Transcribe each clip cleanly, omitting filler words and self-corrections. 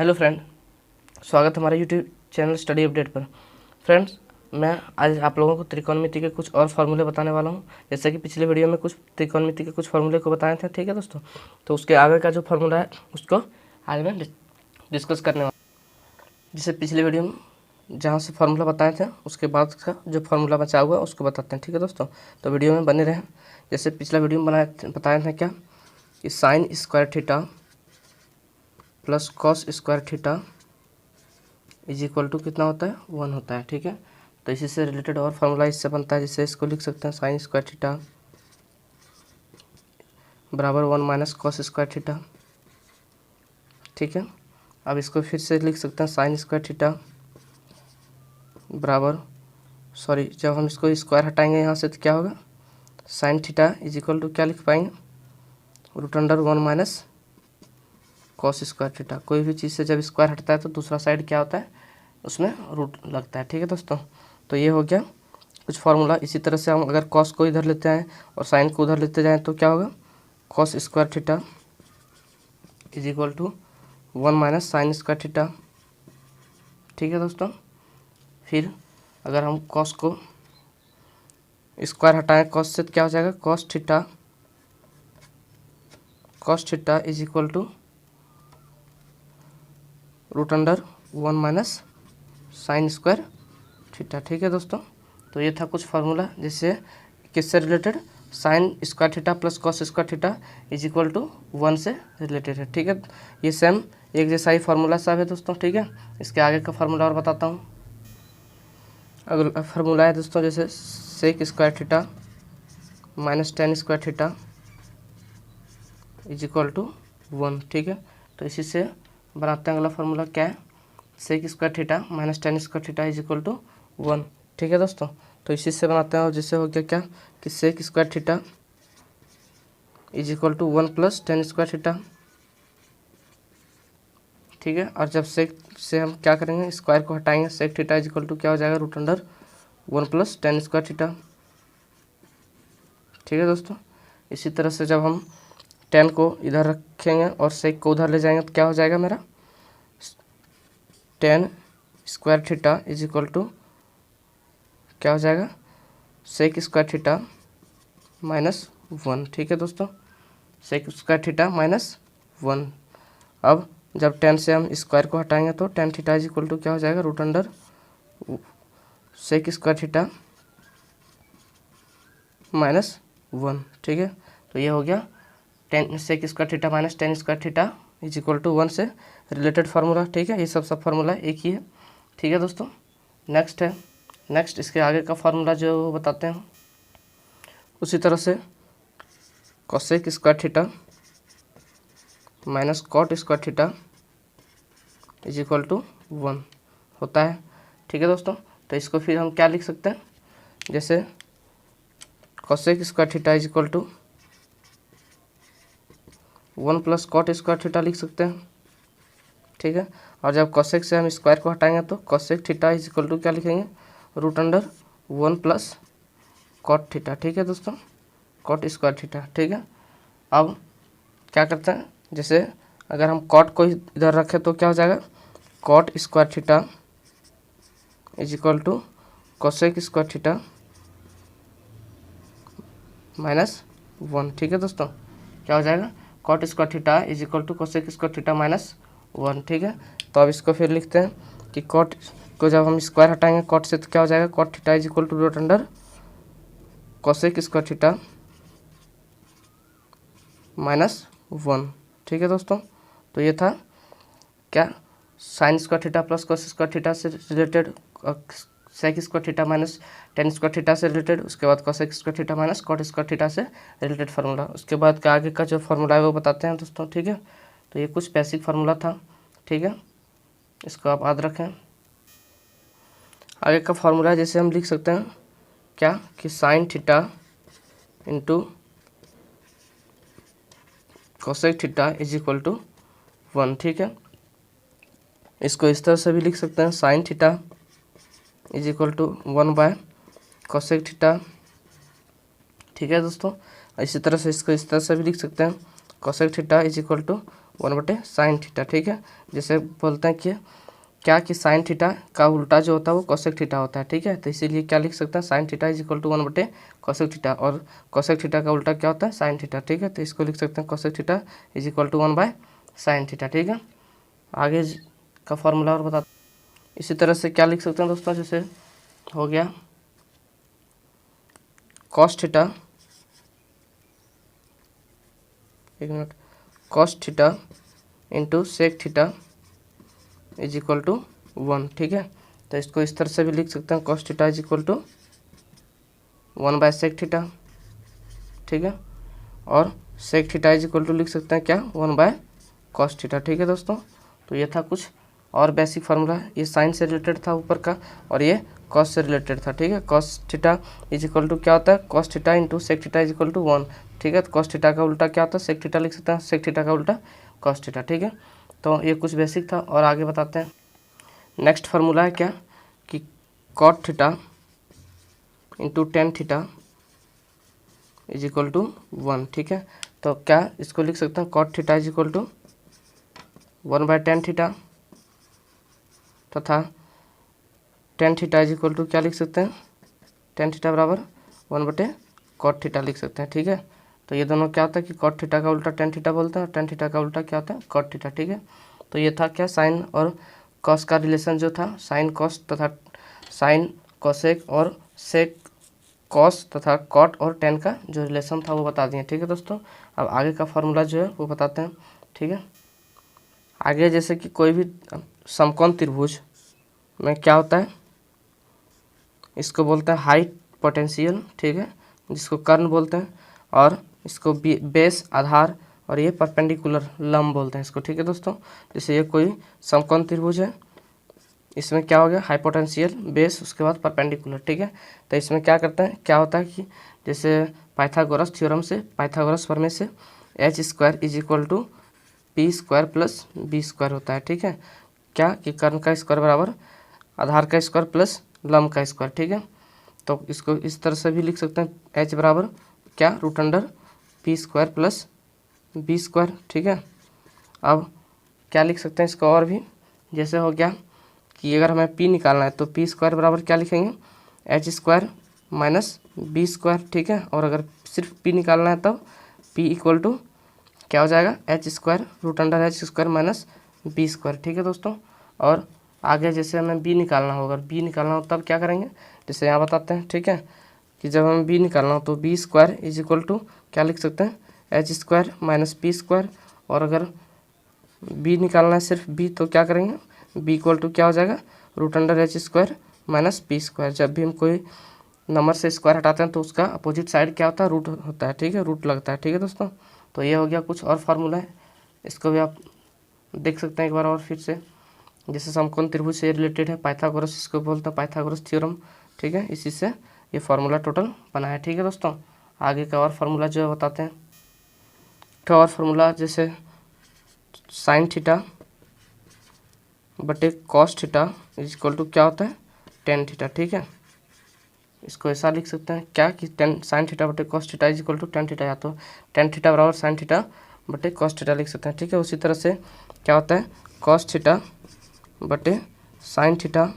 Hello friend, स्वागत है हमारे यूट्यूब चैनल स्टडी अपडेट पर। फ्रेंड्स, मैं आज आप लोगों को त्रिकोणमिति के कुछ और फार्मूले बताने वाला हूं। जैसे कि पिछले वीडियो में कुछ त्रिकोणमिति के कुछ फार्मूले को बताए थे, ठीक है दोस्तों। तो उसके आगे का जो फार्मूला है उसको आज मैं डिस्कस करने वाला हूँ। जिसे पिछले वीडियो में जहाँ से फार्मूला बताए थे उसके बाद का जो फार्मूला बचा हुआ है उसको बताते हैं, ठीक है दोस्तों। तो वीडियो में बने रहें। जैसे पिछला वीडियो में बताए थे क्या कि sine square theta plus cos square theta is equal to कितना होता है, 1 होता है, ठीक है। तो इसी से रिलेटेड और फार्मूला इससे बनता है, जिससे इसको लिख सकते हैं साइन स्क्वायर थीटा बराबर 1 माइनस कॉस स्क्वायर थीटा, ठीक है। अब इसको फिर से लिख सकते हैं साइन स्क्वायर थीटा बराबर, जब हम इसको स्क्वायर हटाएंगे यहाँ से तो क्या होगा, sine theta is equal to क्या लिख पाएंगे, root under 1 minus cos square theta. कोई भी चीज़ से जब स्क्वायर हटता है तो दूसरा साइड क्या होता है, उसमें रूट लगता है, ठीक है दोस्तों। तो ये हो गया कुछ फार्मूला। इसी तरह से हम अगर कॉस को इधर लेते हैं और साइन को उधर लेते जाएं तो क्या होगा, cos square theta is equal to 1 minus sine square theta, ठीक है दोस्तों। फिर अगर हम कॉस को स्क्वायर हटाएं कॉस से तो क्या हो जाएगा, cos theta is equal to root under 1 minus sine square theta, ठीक है दोस्तों। तो ये था कुछ फार्मूला जिससे किससे related, sine square theta plus cos square theta is equal to 1 से रिलेटेड है, ठीक है। ये सेम एक जैसा ही फार्मूला सब है दोस्तों, ठीक है। इसके आगे का फार्मूला और बताता हूँ। अगला फार्मूला है दोस्तों, जैसे sec square theta minus tan square theta is equal to 1, ठीक है। तो इसी से बनाते हैं अगला फार्मूला, क्या है, sec square theta minus tan square theta is equal to 1, ठीक है दोस्तों। तो इसी से बनाते हैं, और जिससे हो गया क्या कि sec square theta is equal to 1 plus tan square theta, ठीक है। और जब सेक से हम क्या करेंगे, स्क्वायर को हटाएंगे, sec theta is equal to क्या हो जाएगा, root under 1 plus tan square theta, ठीक है दोस्तों। इसी तरह से जब हम टेन को इधर रखेंगे और सेक को उधर ले जाएंगे तो क्या हो जाएगा मेरा, tan square theta is equal to क्या हो जाएगा, सेक स्क्वायर थीटा माइनस 1, ठीक है दोस्तों। Sec square theta minus 1। अब जब टेन से हम स्क्वायर को हटाएंगे तो tan theta is equal to क्या हो जाएगा, root under sec square theta minus 1, ठीक है। तो ये हो गया tan sec square theta minus tan square theta is equal to 1 से रिलेटेड फार्मूला, ठीक है। ये सब फार्मूला एक ही है, ठीक है दोस्तों। नेक्स्ट इसके आगे का फार्मूला जो बताते हैं, उसी तरह से cosec square theta minus cot square theta is equal to 1 होता है, ठीक है दोस्तों। तो इसको फिर हम क्या लिख सकते हैं, जैसे cosec square theta is equal to 1 plus cot square theta लिख सकते हैं, ठीक है। और जब कोसेक से हम स्क्वायर को हटाएंगे तो cosec theta is equal to क्या लिखेंगे, root under 1 plus cot theta, ठीक है दोस्तों, कॉट स्क्वायर थीटा, ठीक है। अब क्या करते हैं, जैसे अगर हम कॉट को इधर रखें तो क्या हो जाएगा, cot square theta is equal to cosec square theta minus 1, ठीक है दोस्तों। क्या हो जाएगा, cot square theta is equal to cosec square theta minus 1, ठीक है। तो अब इसको फिर लिखते हैं कि कॉट को जब हम स्क्वायर हटाएंगे कॉट से तो क्या हो जाएगा, cot theta is equal to root under cosec square theta minus 1, ठीक है दोस्तों। तो ये था क्या, sine square theta plus cos square theta से related, sec square theta minus tan square theta से रिलेटेड, उसके बाद cosec square theta minus cot square theta से रिलेटेड फार्मूला। उसके बाद का आगे का जो फार्मूला है वो बताते हैं दोस्तों, ठीक है। तो ये कुछ बेसिक फार्मूला था, ठीक है, इसको आप याद रखें। आगे का फार्मूला जैसे हम लिख सकते हैं क्या कि sine theta into cosec theta is equal to 1, ठीक है। इसको इस तरह से भी लिख सकते हैं, sine theta is equal to 1 by cosec theta, ठीक है दोस्तों। इसी तरह से इसको इस तरह से भी लिख सकते हैं, cosec theta is equal to 1/sin theta, ठीक है। जैसे बोलते हैं कि क्या कि साइन थीटा का उल्टा जो होता है वो कोसेक थीटा होता है, ठीक है। तो इसीलिए क्या लिख सकते हैं, sine theta is equal to 1/कोसेक थीटा, और कोसेक थीटा का उल्टा क्या होता है, साइन थीटा, ठीक है। तो इसको लिख सकते हैं cosec theta is equal to 1/sin theta, ठीक है। आगे का फॉर्मूला और बता, इसी तरह से क्या लिख सकते हैं दोस्तों, जैसे हो गया कॉस थीटा, एक minute, cos theta into sec theta is equal to 1, ठीक है। तो इसको इस तरह से भी लिख सकते हैं, cos theta is equal to 1/सेक थीटा, ठीक है। और sec theta is equal to लिख सकते हैं क्या, 1/कॉस थीटा, ठीक है दोस्तों। तो ये था कुछ और बेसिक फार्मूला, ये साइन से रिलेटेड था ऊपर का, और ये कॉस से रिलेटेड था, ठीक है। Cos theta is equal to क्या होता है, cos theta into sec theta is equal to 1, ठीक है। तो कॉस थीटा का उल्टा क्या होता है, सेक थीटा लिख सकते हैं, सेक थीटा का उल्टा कॉस थीटा, ठीक है। तो ये कुछ बेसिक था, और आगे बताते हैं। नेक्स्ट फार्मूला है क्या कि cot theta into tan theta is equal to 1, ठीक है। तो क्या इसको लिख सकते हैं, cot theta is equal to 1/tan theta, तथा tan theta is equal to क्या लिख सकते हैं, टेन थीटा बराबर 1/कॉट थीटा लिख सकते हैं, ठीक है। तो ये दोनों क्या होता है कि कॉट थीटा का उल्टा टेन थीटा बोलते हैं, और टेन थीटा का उल्टा क्या होता है, कॉट थीटा, ठीक है। तो ये था क्या, साइन और कॉस का रिलेशन जो था, साइन कॉस तथा साइन कोसेक और सेक कॉस तथा कॉट और टेन का जो रिलेशन था वो बता दिए, ठीक है दोस्तों। अब आगे का फॉर्मूला जो है वो बताते हैं, ठीक है। आगे जैसे कि कोई भी समकोण त्रिभुज में क्या होता है, इसको बोलते हैं हाइट पोटेंशियल, ठीक है, जिसको कर्ण बोलते हैं, और इसको बेस आधार, और ये परपेंडिकुलर लंब बोलते हैं इसको, ठीक है दोस्तों। जैसे ये कोई समकोण त्रिभुज है, इसमें क्या हो गया, हाइपोटेंशियल, बेस, उसके बाद परपेंडिकुलर, ठीक है। तो इसमें क्या करते हैं, क्या होता है कि जैसे पाइथागोरस थ्योरम से, पाइथागोरस प्रमेय से h² is equal to p² plus b² होता है, ठीक है। क्या कि कर्ण का स्क्वायर बराबर आधार का स्क्वायर प्लस लंब का स्क्वायर, ठीक है। तो इसको इस तरह से भी लिख सकते हैं, h बराबर क्या, √p² प्लस b², ठीक है। अब क्या लिख सकते हैं इसको और भी, जैसे हो गया कि अगर हमें p निकालना है तो p² बराबर क्या लिखेंगे, h² माइनस b², ठीक है। और अगर सिर्फ p निकालना है तब p इक्वल टू क्या हो जाएगा, h² √h² माइनस b², ठीक है दोस्तों। और आगे जैसे हमें b निकालना होगा, अगर b निकालना हो तब क्या करेंगे, जैसे यहाँ बताते हैं, ठीक है, कि जब हमें b निकालना हो तो b² इज इक्वल टू क्या लिख सकते हैं, h² माइनस p²। और अगर b निकालना है सिर्फ b तो क्या करेंगे, b इक्वल टू क्या हो जाएगा, √h² माइनस p²। जब भी हम कोई नंबर से स्क्वायर हटाते हैं तो उसका अपोजिट साइड क्या होता है, रूट होता है, ठीक है, रूट लगता है, ठीक है दोस्तों। तो ये हो गया कुछ और फार्मूला है, इसको भी आप देख सकते हैं एक बार और फिर से। जैसे समकोण त्रिभुज से रिलेटेड है, पाइथागोरस इसको बोलते हैं, पाइथागोरस थ्योरम, ठीक है। इसी से ये फार्मूला टोटल बना है, ठीक है दोस्तों। आगे का और फार्मूला जो है बताते हैं। तो और फार्मूला जैसे साइन थीटा बटे cos theta is equal to क्या होता है, टेन थीटा, ठीक है। इसको ऐसा लिख सकते हैं क्या कि टेन साइन थीटा बटे cos theta is equal to tan theta, या तो टेन थीटा बराबर साइन थीटा बटे कॉस थीटा लिख सकते हैं, ठीक है। उसी तरह से क्या होता है, कॉस थीटा बटे sine theta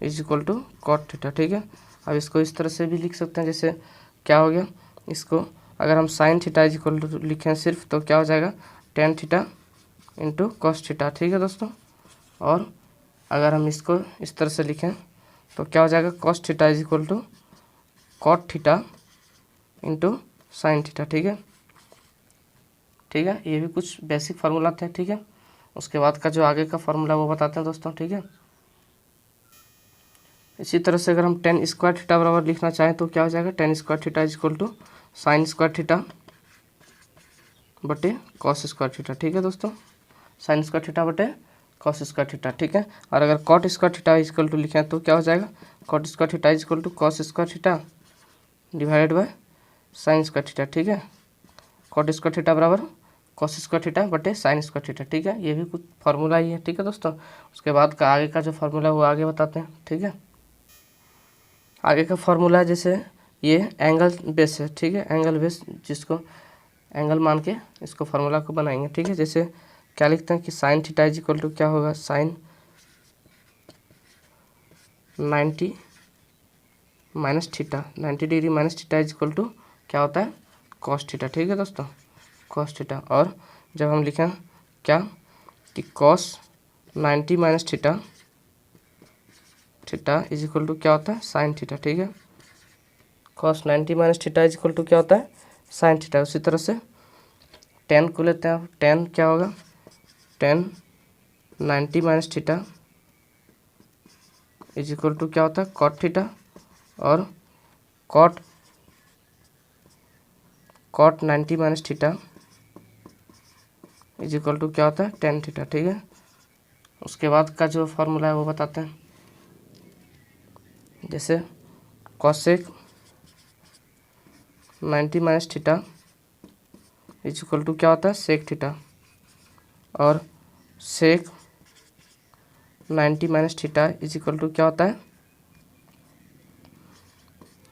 is equal to cot theta, ठीक है। अब इसको इस तरह से भी लिख सकते हैं, जैसे क्या हो गया, इसको अगर हम sine theta is equal to लिखें सिर्फ तो क्या हो जाएगा, tan theta into cos theta, ठीक है दोस्तों। और अगर हम इसको इस तरह से लिखें तो क्या हो जाएगा, cos theta is equal to cot theta into sine theta, ठीक है, ठीक है। ये भी कुछ बेसिक फार्मूला थे, ठीक है। उसके बाद का जो आगे का फार्मूला वो बताते हैं दोस्तों, ठीक है। इसी तरह से अगर हम tan² थीटा बराबर लिखना चाहें तो क्या हो जाएगा, tan² theta is equal to sin² theta बटे cos² थीटा, ठीक है दोस्तों। sin² थीटा बटे cos² थीटा, ठीक है। और अगर cot² theta is equal to लिखें तो क्या हो जाएगा, cot² theta is equal to cos² theta divided by sin² theta, ठीक है। cot² थीटा बराबर cos² थीटा बटे sin² थीटा, ठीक है। ये भी कुछ फार्मूला ही है, ठीक है दोस्तों। उसके बाद का आगे का जो फार्मूला वो आगे बताते हैं, ठीक है। आगे का फार्मूला जैसे ये एंगल बेस है, ठीक है, एंगल बेस जिसको एंगल मान के इसको फार्मूला को बनाएंगे, ठीक है। जैसे क्या लिखते हैं कि sine theta is equal to क्या होगा, sine 90 minus theta, 90 degree minus theta is equal to क्या होता है, कॉस थीटा, ठीक है दोस्तों, कॉस थीटा। और जब हम लिखें क्या कि cos 90 minus theta, theta is equal to क्या होता है, साइन थीटा, ठीक है। Cos 90 minus theta is equal to क्या होता है, साइन थीटा। उसी तरह से टेन को लेते हैं, टेन क्या होगा, tan 90 minus theta is equal to क्या होता है, कॉट थीटा। और cot 90 minus theta is equal to क्या होता है, टेन थीटा, ठीक है। उसके बाद का जो फॉर्मूला है वो बताते हैं। जैसे cosec 90 minus theta is equal to क्या होता है, सेक थीटा। और sec 90 minus theta is equal to क्या होता है,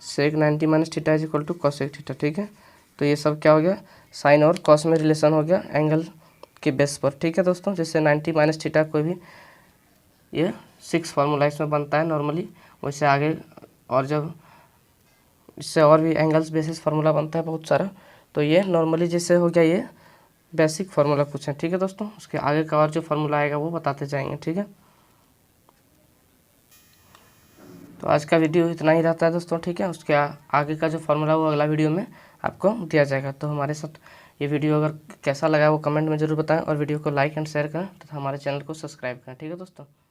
sec 90 minus theta is equal to cosec theta, ठीक है। तो ये सब क्या हो गया, साइन और कॉस में रिलेशन हो गया एंगल के बेस पर, ठीक है दोस्तों। जैसे 90 माइनस थीटा कोई भी ये 6 फार्मूला इसमें बनता है नॉर्मली, वैसे आगे और जब इससे और भी एंगल्स बेसिस फार्मूला बनता है बहुत सारा। तो ये नॉर्मली जैसे हो गया ये बेसिक फार्मूला कुछ है, ठीक है दोस्तों। उसके आगे का और जो फार्मूला आएगा वो बताते जाएंगे, ठीक है। तो आज का वीडियो इतना ही रहता है दोस्तों, ठीक है। उसके आगे का जो फार्मूला वो अगला वीडियो में आपको दिया जाएगा। तो हमारे साथ ये वीडियो अगर कैसा लगा वो कमेंट में ज़रूर बताएं और वीडियो को लाइक एंड शेयर करें तथा हमारे चैनल को सब्सक्राइब करें, ठीक है दोस्तों।